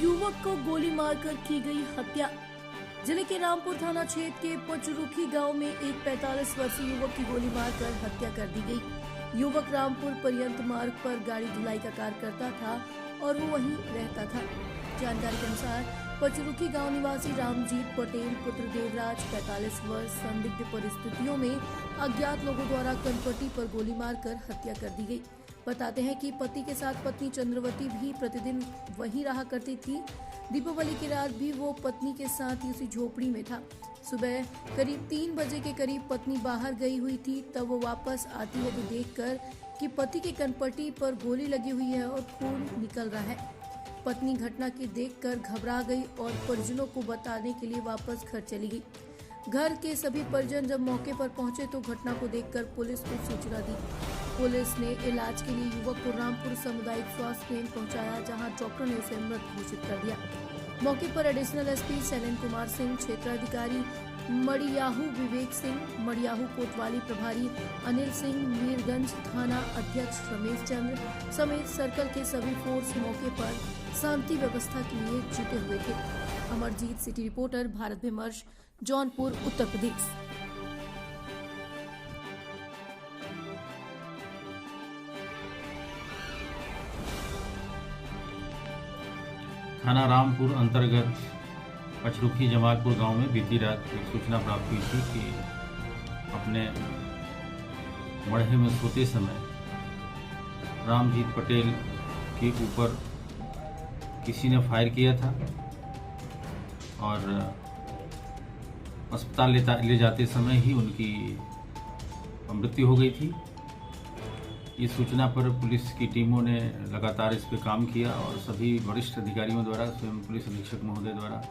युवक को गोली मारकर की गई हत्या। जिले के रामपुर थाना क्षेत्र के पचरुखी गांव में एक 45 वर्षीय युवक की गोली मारकर हत्या कर दी गई। युवक रामपुर पर्यंत मार्ग पर गाड़ी धुलाई का कार्य करता था और वो वहीं रहता था। जानकारी के अनुसार पचरुखी गांव निवासी रामजीत पटेल पुत्र देवराज 45 वर्ष संदिग्ध परिस्थितियों में अज्ञात लोगों द्वारा कनपट्टी पर गोली मारकर हत्या कर दी गई। बताते हैं कि पति के साथ पत्नी चंद्रवती भी प्रतिदिन वहीं रहा करती थी। दीपावली की रात भी वो पत्नी के साथ ही उसी झोपड़ी में था। सुबह करीब 3 बजे के करीब पत्नी बाहर गई हुई थी, तब वो वापस आती है तो देखकर कि पति के कनपट्टी पर गोली लगी हुई है और खून निकल रहा है। पत्नी घटना की देखकर घबरा गई और परिजनों को बताने के लिए वापस घर चली गई। घर के सभी परिजन जब मौके पर पहुंचे तो घटना को देखकर पुलिस को सूचना दी। पुलिस ने इलाज के लिए युवक को रामपुर सामुदायिक स्वास्थ्य केंद्र पहुंचाया, जहां डॉक्टर ने उसे मृत घोषित कर दिया। मौके पर एडिशनल एसपी शैलेन कुमार सिंह, क्षेत्राधिकारी मड़ियाहू विवेक सिंह, मड़ियाहू कोतवाली प्रभारी अनिल सिंह, मीरगंज थाना अध्यक्ष रमेश चंद्र समेत सर्कल के सभी फोर्स मौके पर शांति व्यवस्था के लिए जुटे हुए थे। अमरजीत सिटी रिपोर्टर, भारत विमर्श, जौनपुर, उत्तर प्रदेश। थाना रामपुर अंतर्गत पचरुखी जमालपुर गांव में बीती रात एक सूचना प्राप्त हुई थी कि अपने मढ़े में सोते समय रामजीत पटेल के ऊपर किसी ने फायर किया था और अस्पताल ले जाते समय ही उनकी मृत्यु हो गई थी। इस सूचना पर पुलिस की टीमों ने लगातार इस पर काम किया और सभी वरिष्ठ अधिकारियों द्वारा, स्वयं पुलिस अधीक्षक महोदय द्वारा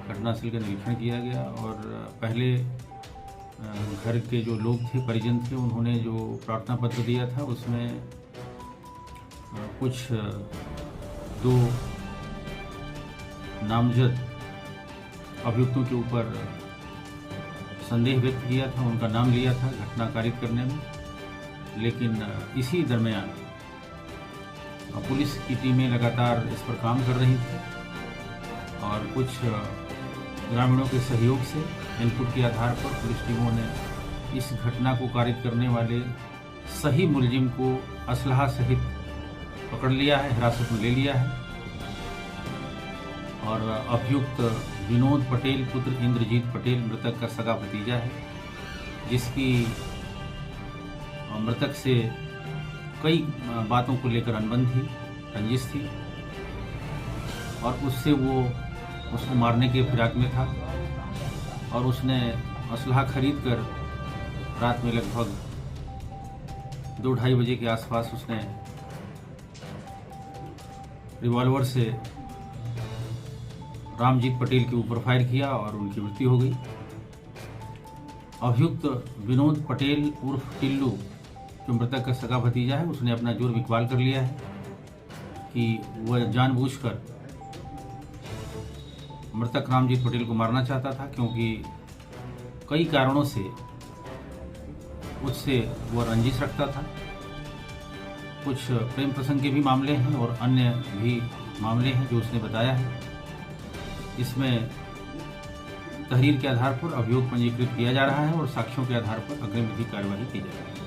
घटनास्थल का निरीक्षण किया गया और पहले घर के जो लोग थे, परिजन थे, उन्होंने जो प्रार्थना पत्र दिया था उसमें कुछ 2 नामजद अभियुक्तों के ऊपर संदेह व्यक्त किया था, उनका नाम लिया था घटना कारित करने में। लेकिन इसी दरमियान पुलिस की टीमें लगातार इस पर काम कर रही थी और कुछ ग्रामीणों के सहयोग से इनपुट के आधार पर पुलिस टीमों ने इस घटना को कारित करने वाले सही मुलजिम को असलहा सहित पकड़ लिया है, हिरासत में ले लिया है और अभियुक्त विनोद पटेल पुत्र इंद्रजीत पटेल मृतक का सगा भतीजा है, जिसकी मृतक से कई बातों को लेकर अनबन थी, रंजिश थी और उससे वो उसको मारने के फिराक में था और उसने असलहा खरीद कर रात में लगभग 2-2:30 बजे के आसपास उसने रिवॉल्वर से रामजीत पटेल के ऊपर फायर किया और उनकी मृत्यु हो गई। अभियुक्त विनोद पटेल उर्फ टिल्लू, जो मृतक का सगा भतीजा है, उसने अपना जुर्म इकबाल कर लिया है कि वह जानबूझकर मृतक रामजीत पटेल को मारना चाहता था, क्योंकि कई कारणों से उससे वह रंजिश रखता था। कुछ प्रेम प्रसंग के भी मामले हैं और अन्य भी मामले हैं जो उसने बताया है। इसमें तहरीर के आधार पर अभियोग पंजीकृत किया जा रहा है और साक्ष्यों के आधार पर अग्रिम विधिक कार्यवाही की जाएगी।